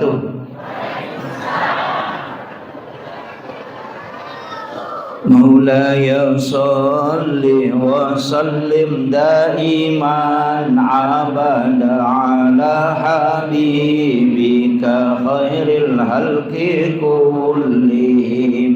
wabarakatuh. Maulaya salli wa sallim daiman abada ala habibika khairil halqi kullihim.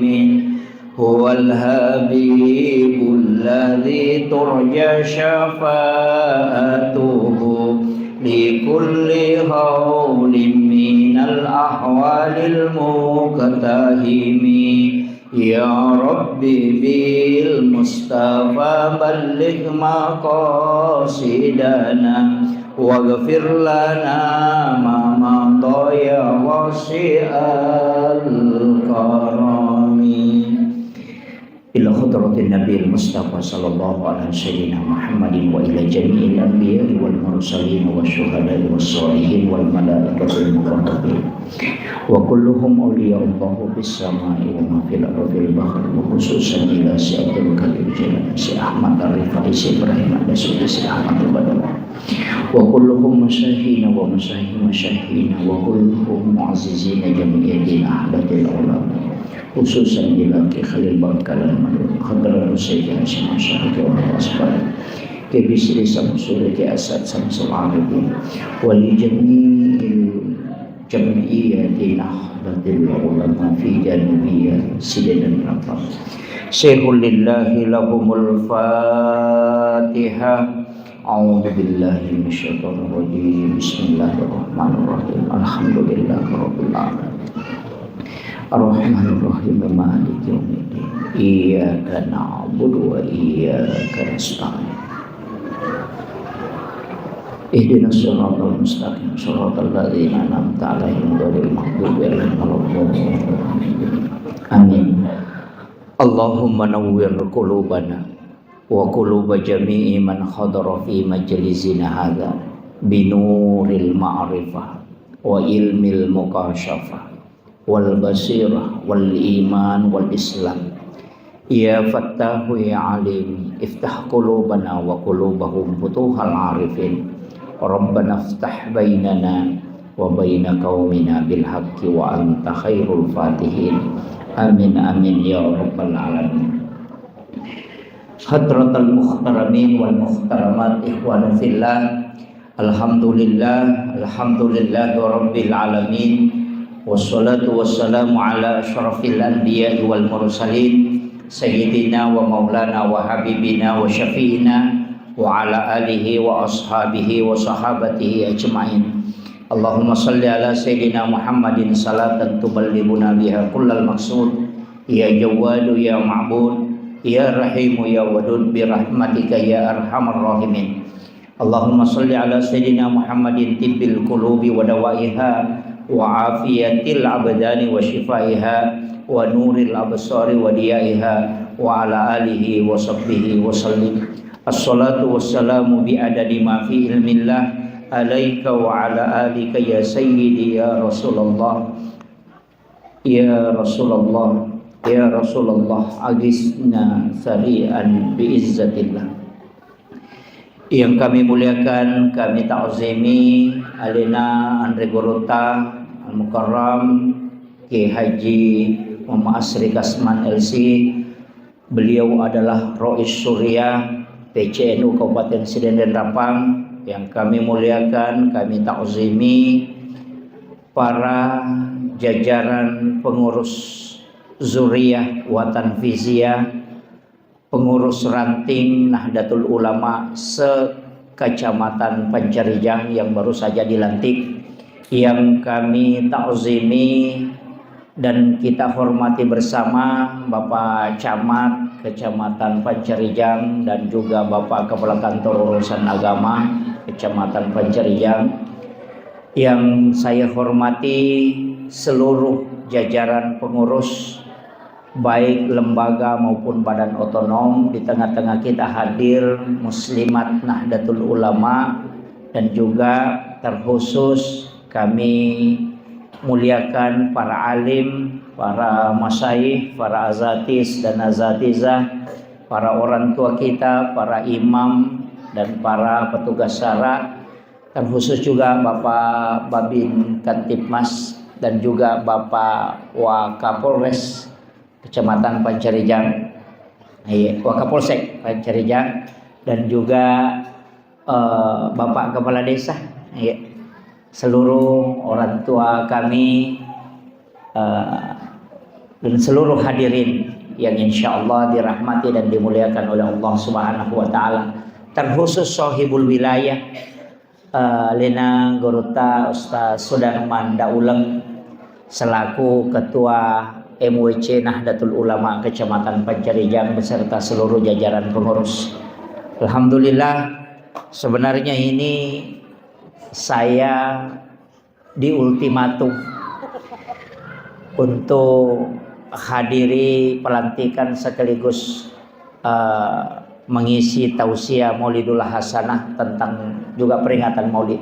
Huwal habibul ladzi turja syafa'atuhu likulli hawlin minal ahwalil muqtahimi. Ya Rabbi bil Mustafa balligh maqasidana waghfir lana ma madha ya wasi'al karami. Ila khudratin Nabi Mustafa sallallahu alaihi wasallam Muhammadin wa ila jami'il anbiya'i wal mursalin wa syuhada'i was sholihin wal malaikatil muqarrabin wa kulluhum awliya'ullahu bis sama'i wa ma fil ardi bahri wa khususan ila Syaikhul Karim Syekh Ahmad Ar-Rifai Syekh Ibrahim Ad-Dasuki Syekh Ahmad Al-Badawi wa kulluhum masyaykhina wa masyayikhina wa kulluhum mu'azzizina jami'in ahadatil ulama khususan ila Khalil Bangkalan Khadra Syekh Hasyim Syekh wa Asfar ke bisri samsul ke asad samsul arabin wa li jami'il jam'iyyati nahdatil ulama fi janubiyya sidan rabbah Syekhul lillahi lahumul fatihah. A'udzu billahi minasyaitonir rajim. Bismillahirrahmanirrahim. Alhamdulillahirabbil alamin. Ar-Rahmanir Rahim Maliki Yaumiddin. Iyyaka na'budu wa iyyaka nasta'in. Ihdinas siratal mustaqim siratal ladzina an'amta 'alaihim ghairil maghdubi 'alaihim waladdallin. Amin. Allahumma nawwir qulubana wa quluba jami'i man hadara fi majlisina hadza binuril ma'rifah wa ilmil mukasyafah wal basirah wal iman wal islam. Ya Fattahu ya Alim iftah qulubana wa qulubahum futuhal arifin. Rabbana iftah bainana wa baina qaumina bil haqqi wa anta khairul fatihin. Amin amin ya rabbal alamin. Hadratal muhtaramin wal muhtaramat ikhwan fillah. Alhamdulillah rabbil alamin. Wassalatu wassalamu ala asyrafil anbiya'i wal mursalin sayyidina wa maulana wa habibina wa syafi'ina wa ala alihi wa ashabihi wa sahabatihi ajma'in. Allahumma salli ala sayyidina Muhammadin salatan tuballighuna biha kullal maqsud. Ya Jawwadu ya Ma'bud ya Rahimu ya Wadud bi rahmatika ya arhamar rahimin. Allahumma salli ala sayyidina Muhammadin tibbil qulubi wa dawaiha wa afiyatil abdani wa shifaiha wa nuril absari wa diyaiha wa ala alihi wa sahbihi wa sallim. Assalatu wassalamu bi adadi ma fi ilmillah alaika wa ala alika ya sayyidi ya Rasulullah ya Rasulullah ya Rasulullah agisna sari'an bi izzatillah. Yang kami muliakan, kami ta'zimi alina Andre Gorota Al-Mukarram Ki Haji Muhammad Asri Kasman LC. Beliau adalah Rois Surya PCNU Kabupaten Sidenden Rapang. Yang kami muliakan, kami ta'zimi para jajaran pengurus Zuriyah Watan Fiziyah, pengurus ranting Nahdlatul Ulama se-Kecamatan Pancarijang yang baru saja dilantik, yang kami ta'zimi dan kita hormati bersama Bapak Camat Kecamatan Pancarijang dan juga Bapak Kepala Kantor Urusan Agama Kecamatan Pancarijang. Yang saya hormati seluruh jajaran pengurus baik lembaga maupun badan otonom. Di tengah-tengah kita hadir Muslimat Nahdlatul Ulama dan juga terkhusus kami muliakan para alim, para masyayikh, para azatis dan azatizah, para orang tua kita, para imam dan para petugas syara, dan khusus juga Bapak Babin Kantipmas dan juga Bapak Wakapolres Kecamatan Pancarijang, Wakapolsek Pancarijang, dan juga Bapak Kepala Desa, seluruh orang tua kami, dan seluruh hadirin yang insya Allah dirahmati dan dimuliakan oleh Allah Subhanahu wa Ta'ala, terkhusus sahibul wilayah Lena Goruta Ustaz Sudarman Dauleng selaku Ketua MWC Nahdlatul Ulama Kecamatan Pancarijang beserta seluruh jajaran pengurus. Alhamdulillah, sebenarnya ini saya diultimatum untuk hadiri pelantikan sekaligus mengisi tausiah Maulidul Hasanah tentang juga peringatan Maulid.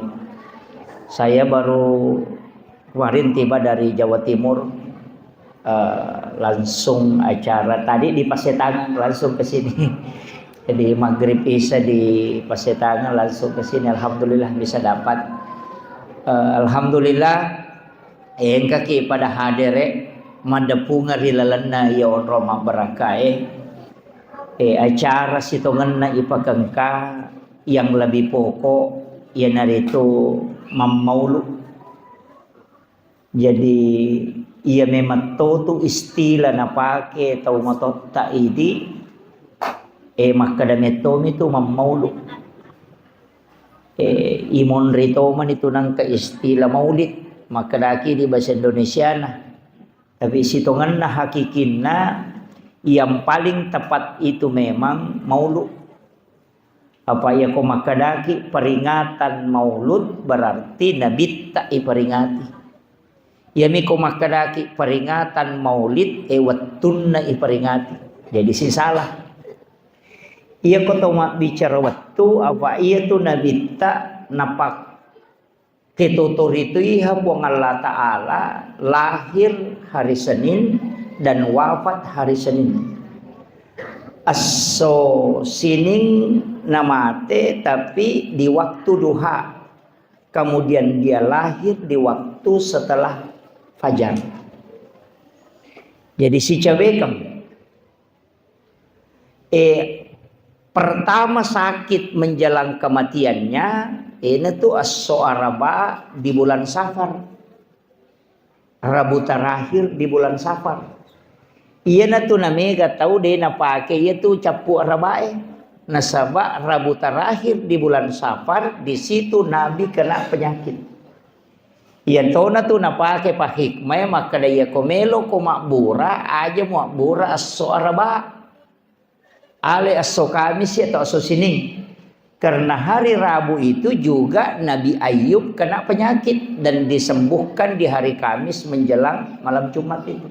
Saya baru kemarin tiba dari Jawa Timur, langsung acara tadi di Pasetangan, langsung ke sini. Jadi maghrib isya di Pasetangan, langsung ke sini. Alhamdulillah bisa dapat. Alhamdulillah yang kaki pada hadere mandepunga rilalana ya on Roma barakai acara sitongan ipakangka yang lebih pokok ya naritu mamaulu. Jadi ia memang tu istilah napake tau matot taidi makadame itu mamaulu imon rito man itu nang ka istilah maulid makadaki di bahasa Indonesia nah, tapi sitongan na hakikinna yang paling tepat itu memang maulud. Apa ya ko makadaki peringatan maulud berarti nabi tak iperingati. Ya mi ko makadaki peringatan maulid wattunna iperingati. Jadi si salah. Ia ko toma bicara waktu apa ia tu nabi tak napak ketutur itu iha buang Allah Ta'ala lahir hari Senin dan wafat hari Senin. Aso sining namate tapi di waktu duha. Kemudian dia lahir di waktu setelah fajar. Jadi si cabekam pertama sakit menjelang kematiannya ini tuh aso araba di bulan Safar. Rabu terakhir di bulan Safar. Iya na tu namega tahu deh na pakai iya tu capu arabae. Nasaba Rabu terakhir di bulan Safar di situ Nabi kena penyakit. Iya tahu na tu na pakai pak hikmah maka daya komelo ko makbura aja makbura aso araba. Ale aso Kamis atau aso Senin. Karena hari Rabu itu juga Nabi Ayub kena penyakit dan disembuhkan di hari Kamis menjelang malam Jumat itu.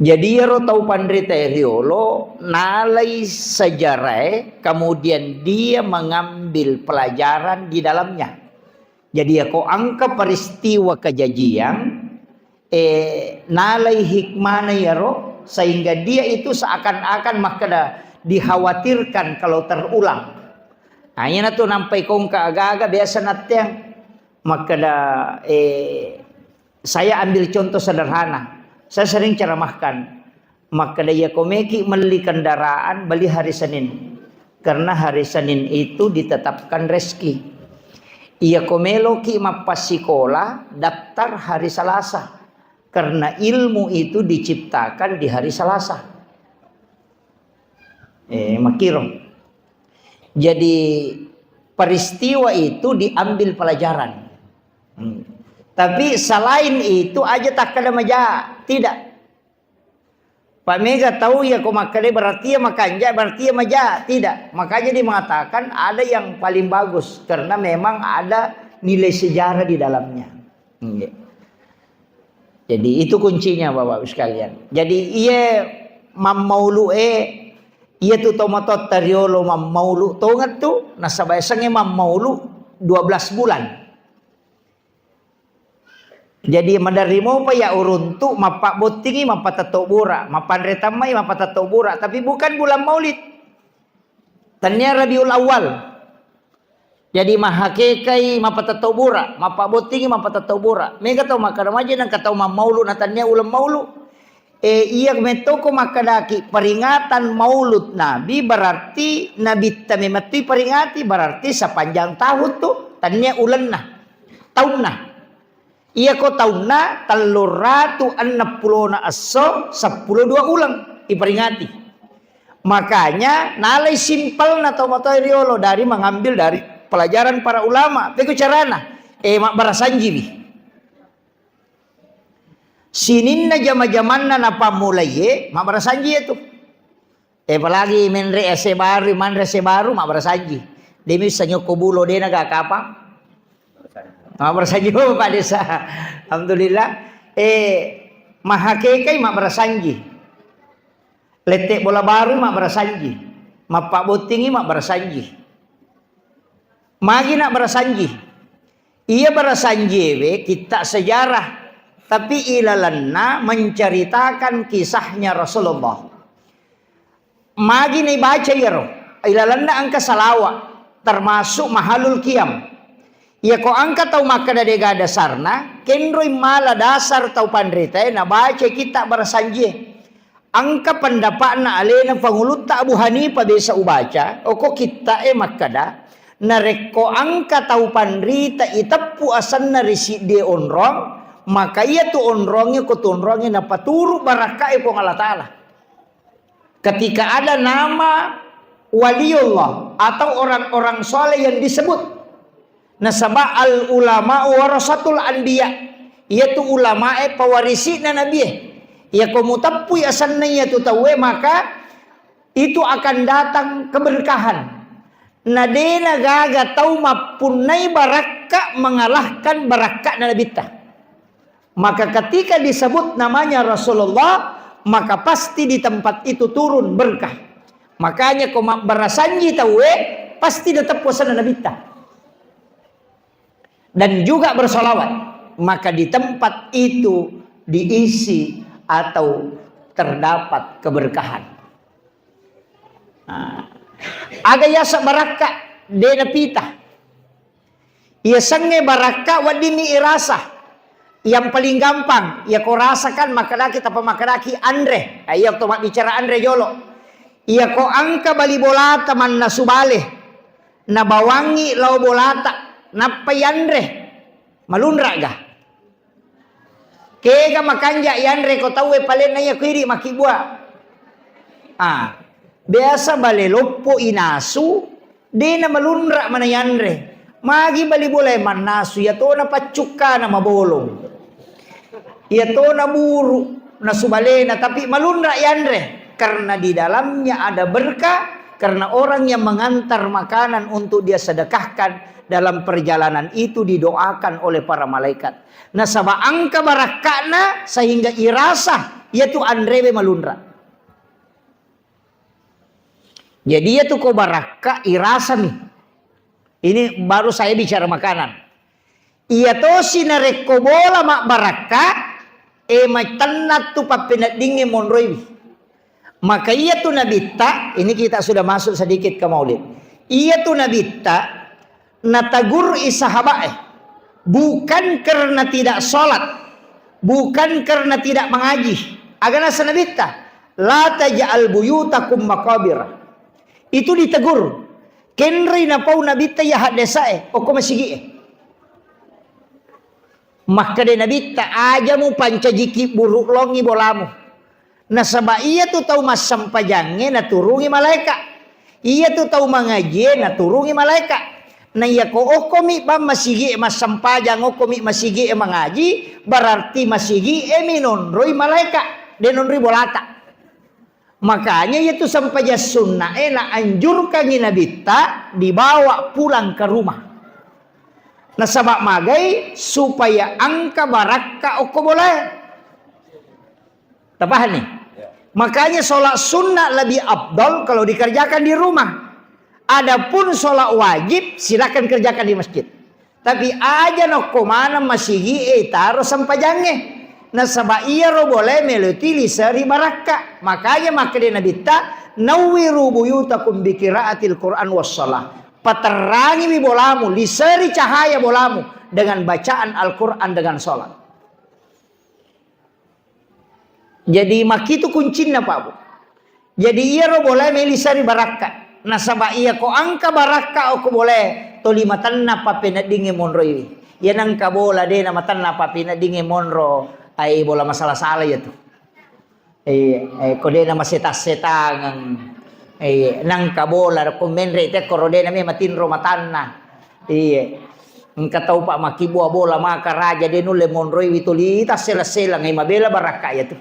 Jadi ya tahu pandrita riolo nalai sejarah kemudian dia mengambil pelajaran di dalamnya. Jadi ya kau angka peristiwa kejadian nalai hikmahnya ya roh sehingga dia itu seakan-akan makada dikhawatirkan kalau terulang. Hanya tu nampai kong agak-agak biasa natyang. Makada saya ambil contoh sederhana. Saya sering ceramahkan. Makada ya komeki beli kendaraan beli hari Senin. Karena hari Senin itu ditetapkan rezeki. Ia komelo ki mapasikola daftar hari Selasa. Karena ilmu itu diciptakan di hari Selasa. Makiro. Jadi peristiwa itu diambil pelajaran. Tapi selain itu aja tak ada maja, tidak. Pak Mega tahu ya kok makanya berarti ya makanja berarti ya maja, tidak. Makanya dia mengatakan ada yang paling bagus karena memang ada nilai sejarah di dalamnya. Jadi itu kuncinya Bapak sekalian. Jadi ia mamaulu iya tu tomatot tariolo mamaulu tongat tu nasabayasangnya mamaulu 12 bulan. Jadi mandarimo pa ya uruntu mapak botingi mapak tatobura mapan retamai mapak tatobura tapi bukan bulan Maulid. Tanya Rabiul Awal. Jadi mahakekai mapatatobura, mapabotingi mapatatobura. Mega tau makadamaji nang katau maulu natanya ulam maulu. Iya metoko makadaki peringatan maulud Nabi berarti Nabi tamimati peringati berarti sepanjang tahun tuh tanya ulan nah tahun nah. Iya ko tahun na 360 aso 12 ulang diperingati. Makanya nalai simpel na tomato riolo dari mengambil dari pelajaran para ulama. Begitu carana. Mak barasanji bi. Sinin na jama-jaman na napamulay mak barasanji itu. Apalagi menre ese baru, manre ese baru mak barasanji. Demi sanyo kubulo de nagakapang. Mak barasanji Pak Desa. Alhamdulillah. Mahakekai mak barasanji. Letek bola baru mak barasanji. Mapak botingi mak barasanji. Magi nak barasanji. Ia barasanji we kita sejarah. Tapi ilalanna menceritakan kisahnya Rasulullah. Magi nih baca ya roh. Ilalanna angka salawa. Termasuk mahalul qiyam. Ya ko angka tau maka da dega dasarna. Kenroi mala dasar tau pandrita. Na baca kita barasanji. Angka pendapatna alena pangulut tak Abu Hanifah biasa ubaca. Oko kita makada. Nareko angka tau pandrita itapu asan narisi de onrong. Maka ia tu onrongnya ko tu onrongnya napaturu barakai po Allah Ta'ala. Ketika ada nama waliullah atau orang-orang soleh yang disebut. Nasaba al ulama warasatul anbiya. Ia tu ulama pewarisi na nabi. Ia ko mutapui asan ia tu tawe maka itu akan datang keberkahan. Nadena gaga tau mapunai baraka mengalahkan baraka na nabita. Maka ketika disebut namanya Rasulullah, maka pasti di tempat itu turun berkah. Makanya kau berasanji tahu pasti tetap puasa nabita. Dan juga bersolawat. Maka di tempat itu diisi atau terdapat keberkahan. Agaya sa baraka dena pita. Ia sange baraka wadimi irasa. Yang paling gampang, ya kau rasakan makalaki tapa makalaki Andre. Ayo tomak bicara Andre jolo. Ya kau angka bali bolata man nasubale. Na bawangi lau bolata. Napai Andre. Malunra ga. Kega makanja Andre kau tahu palen na ya kiri makibua. Biasa bale lopo inasu. Di na malunra mana Andre. Magi bali boleh man nasu ya to na pacuka na mabolong. Ya to na buru na subalena tapi malunra Andre karena di dalamnya ada berkah karena orang yang mengantar makanan untuk dia sedekahkan dalam perjalanan itu didoakan oleh para malaikat. Nasaba angka barakana sehingga irasa yaitu Andre malunra. Jadi itu ko baraka irasa nih. Ini baru saya bicara makanan. Iya to sinareko bola mak baraka may tanat tu papinat dingi monroy. Maka iya tu nabita, ini kita sudah masuk sedikit ke maulid. Iya tu nabita natagur isahabae. Bukan karena tidak sholat, bukan karena tidak mengaji. Agana sanabita, la taj'al buyutakum maqabir. Itu ditegur. Kenri na pau nabita ya hadesae, oko masigi. Maka de nabita aja mu pancajiki buruk longi bolamu. Nasaba iya tu tahu mas sampajange na turungi malaikat. Iya tu tahu mengaji na turungi malaikat. Na iya ko okomi ba masigi mas sampajang okomi masigi mengaji berarti masigi minonroi malaikat denonroi bolata. Makanya itu sampaja sunnah na anjurkan nabita dibawa pulang ke rumah. Nasabak magai supaya angka baraka oko boleh. Tapahan nih. Makanya sholat sunnah lebih afdal kalau dikerjakan di rumah. Adapun sholat wajib silakan kerjakan di masjid. Tapi aja noko mana masih taruh sampajangnya. Nasabak iya ro boleh melutili seri baraka. Makanya maka dia nabita nawiru buyutakum bi qiraatil Quran was shalah. paterangi mi bolamu, liseri cahaya bolamu dengan bacaan Al-Quran dengan sholat. Jadi maki itu kuncinya Pak Bu. Jadi iya ro boleh melisari baraka. Nasaba iya ko angka baraka ko boleh to lima tanna papena dinge monro ini. Ya nangka bola de na matanna papena dinge monro ai bola masalah salah ya tuh. Ko de na masetas-setangan. Nangka bola ko menre te ko de na me matinro matanna. Engka tahu Pak maki buah bola maka raja de nulle monro witulita sela-sela ngai mabela baraka ya tuh.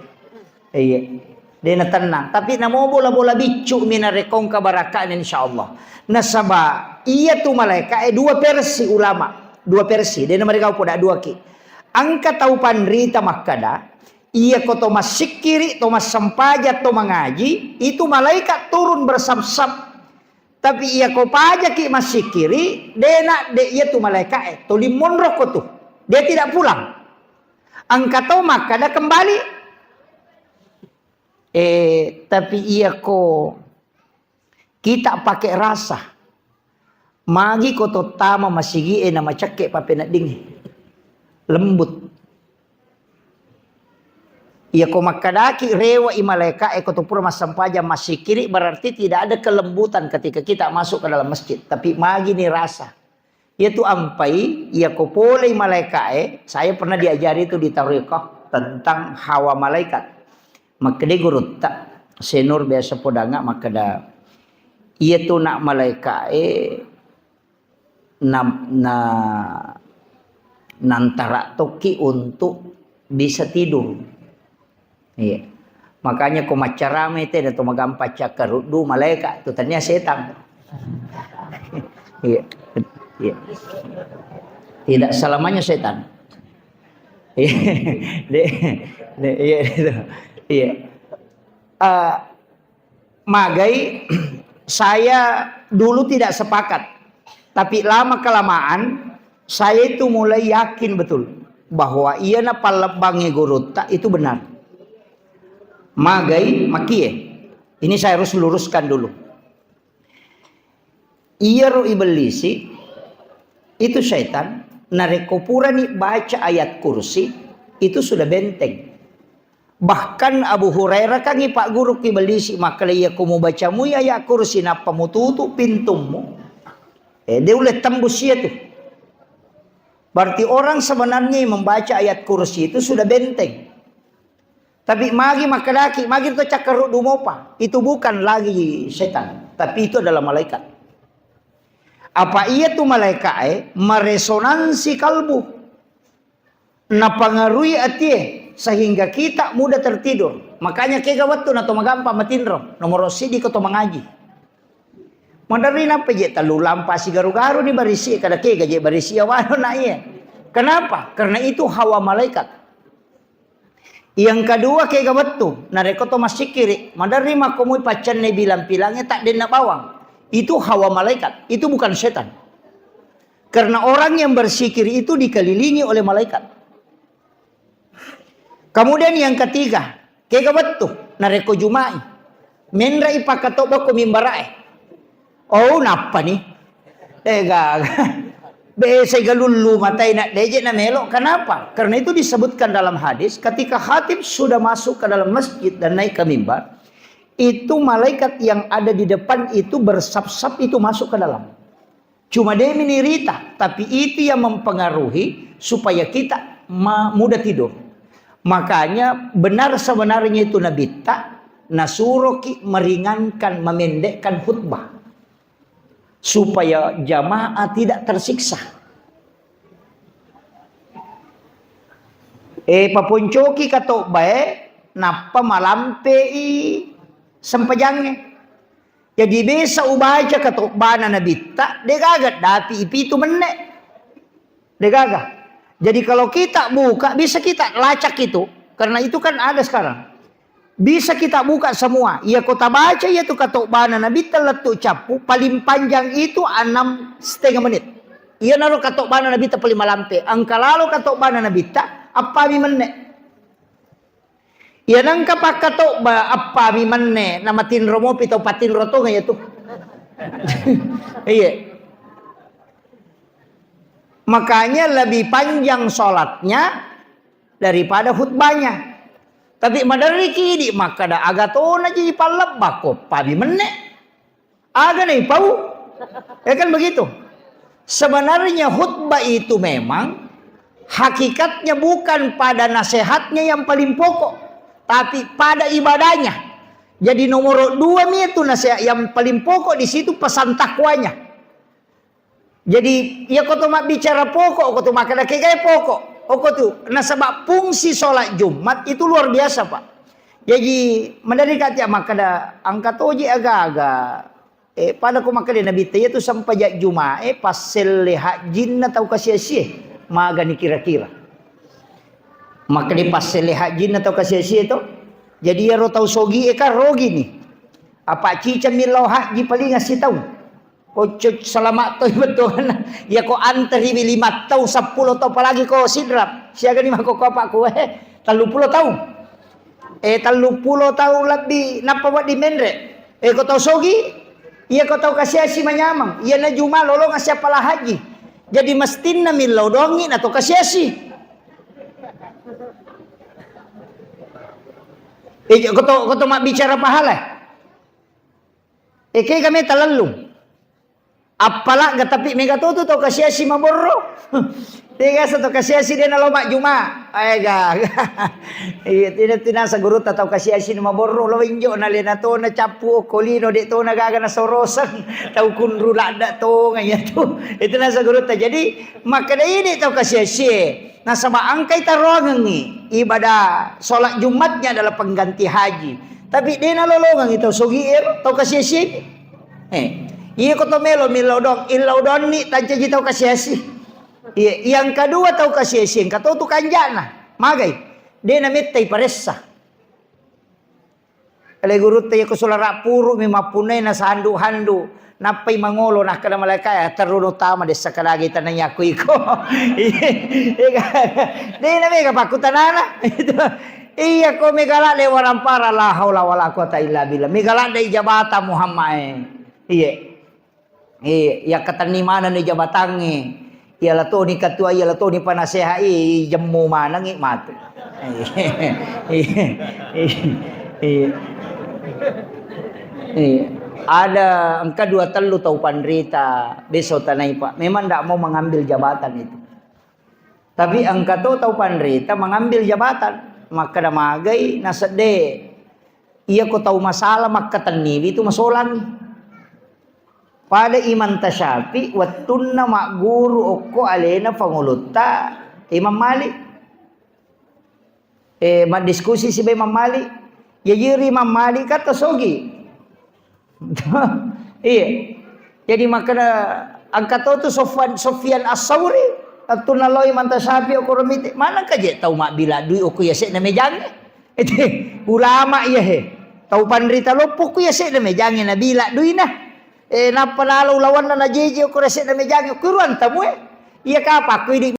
Dia tenang, tapi namo bola-bola bicu minarekong kabarakaan insyaallah. Nasaba iya tu malaikat dua versi ulama, dua versi. Dia mereka poda dua ki. Angka tahu pandrita makada, iya ko tomas sikiri, tomas sampaja, to mengaji, itu malaikat turun bersam-sam. Tapi iya ko paja ki masikiri, dena de iya tu malaikat to limon roko tu. Dia tidak pulang. Angka tahu makada kembali. Tapi iya ko kita pakai rasa magi ko totama masigi nama cake papena dingin lembut iya ko makadaki rewa imaleka ko to pura masampaja masih kiri berarti tidak ada kelembutan ketika kita masuk ke dalam masjid, tapi magi ni rasa yaitu ampai iya ko pole imaleka saya pernah diajari itu di tariqah tentang hawa malaikat. Maka dia guru tak senur biasa podanga maka dah ia tu nak malaikat nantara toki untuk bisa tidur. Iya. Makanya ko macarame te dan magampa cakar du malaikat tu ternyata setan. Iya. Iya. Tidak selamanya setan. Iya. Iya itu. Iya, magai saya dulu tidak sepakat, tapi lama kelamaan saya itu mulai yakin betul bahwa iya na palabangi gurutta itu benar. Magai makie, ini saya harus luruskan dulu. Iya ro iblisi itu syaitan narekopurani baca ayat kursi itu sudah benteng. Bahkan Abu Hurairah kan Pak Guru kibalisi maka ia kumu bacamu ya kursi napa mututu pintumu. Dia boleh tembus ya tuh. Berarti orang sebenarnya membaca ayat kursi itu sudah benteng. Tapi magi makadaki, magi itu cakaru dumopa. Itu bukan lagi setan, tapi itu adalah malaikat. Apa iya tuh malaikat meresonansi kalbu. Napangarui atie sehingga kita mudah tertidur. Makanya kegawat tu nato magampa matinro nomor sidi ko to mengaji. Madari napa je talu lampa si garu-garu ni barisi kada ke gaje barisi awano na iya. Kenapa? Karena itu hawa malaikat. Yang kedua kegawat tu nareko to masikiri. Madari makomu pacan ne bilang pilangnya tak dena bawang. Itu hawa malaikat. Itu bukan setan. Karena orang yang bersikir itu dikelilingi oleh malaikat. Kemudian yang ketiga, kegawat tuh nareko jumai. Menra ipakatoba ko mimbarae. Oh napa nih? Bese galulu matai nak deje na melo. Kenapa? Karena itu disebutkan dalam hadis ketika khatib sudah masuk ke dalam masjid dan naik ke mimbar, itu malaikat yang ada di depan itu bersap-sap itu masuk ke dalam. Cuma dia menirita, tapi itu yang mempengaruhi supaya kita mudah tidur. Makanya benar sebenarnya itu Nabi tak nasuroki meringankan, memendekkan khutbah supaya jamaah tidak tersiksa. Papuncoki kato bae napa malampe sempajangnya. Jadi bisa ubaca kato bana Nabi tak degagat dati ipitu menek degaga. Jadi kalau kita buka, bisa kita lacak itu. Karena itu kan ada sekarang. Bisa kita buka semua. Ya kota baca ya tuh kata bana Nabi teletu capu. Paling panjang itu 6,5 menit. Iya naruh kata bana Nabi tak paling malampe. Angka lalu kata bana Nabi tak apa mi menek. Iya nangka pak kata apa mi menek. Nama tinro mo pito patin roto ya tuh. Iya. Makanya lebih panjang sholatnya daripada khutbahnya. Tapi madari kini maka da agatona jadi palab bako pabi menek. Aga nih pau. Ya kan begitu. Sebenarnya khutbah itu memang hakikatnya bukan pada nasihatnya yang paling pokok, tapi pada ibadahnya. Jadi nomor 2 itu nasihat yang paling pokok di situ pesan takwanya. Jadi ya kau tu mak bicara pokok, kau tu mak ada kayak pokok. Kau tu, nah sebab fungsi solat Jumat itu luar biasa pak. Jadi mendari kata mak ada angkat oji agak-agak. Pada kau mak ada Nabi Taya tu sampai jak Jumat. Pas selehat jin atau kasih-kasih, maga ni kira-kira. Maka di pas selehat jin atau kasih-kasih itu, jadi ya rotau sogi kan rogi ni. Apa cica milau hak ji paling ngasih tahu. Kocok selamat tu betul. Ya kau antri 5 tahun 10 tahun apalagi kau sidrap. Siaga ni mako apa ku 30 tahun. 30 tahun lebih napa buat di menre. Kau tahu sogi? Iya kau tahu kasih asi manyamang. Iya na juma lolo ngasih apalah haji. Jadi mestina milau dongin atau kasih asi. Kau tahu mak bicara pahala. Kayak kami terlalu. Apalah gak tapi mega tu tau kasih asi maborro. Tiga satu kasih asi dia nalo mak juma. Aiga. Iya tidak sa guru tau kasih asi maborro lo injo na lena to na capu kolino de to na gaga na sorosan tau kunru lada to ngaya tu. Itu na sa guru jadi maka ini tau kasih asi. Nah sama angkai tarongan ni ibadah solat Jumatnya adalah pengganti haji. Tapi dia nalolongan itu sogiir tau kasih asi. Iya kau melo dong, ilau don ni tanca ji tau kasih asi. Iya, yang kedua tau kasih asi, yang kata tu kanjana, magai. Dia namitai paressa. Kalau guru tanya ko sulara puro mimapunay na sa handu-handu. Napay mangolo na kada malakaya taruno tama desa kadagi tananya ko iko. Dia nami kapakutanana. Iya ko megala lewaran para la haula wala quwata illa billah. Megala dai jabata Muhammad. Iya. Ya katanimanan ni jabatangi. Ialah to ni ketua, ialah to ni panasehai jemu manang mati. Ada angka 2 telu tahu pandrita besok tanai pak. Memang tidak mau mengambil jabatan itu. Tapi angka tahu pandrita mengambil jabatan. Maka dah magai nasade. Ia ko tahu masalah maka tanibi itu masolan. Pada Imam Tasyafi wattunna mak guru okko alena pangulutta Imam Malik. Mak diskusi si Imam Malik. Ya jiri Imam Malik kata sogi. Iya. Jadi makana angkat tu Sofyan As-Sauri atuna lo Imam Tasyafi okko remite. Mana kaje tahu mak bila dui okko ya sek na mejang. Itu ulama ya he. Tahu pandrita lopo ku ya sek na mejang na bila dui na. Napa lalu lawan na jeje ko resek na mejang ko ruan tamu. Iya ka apa ku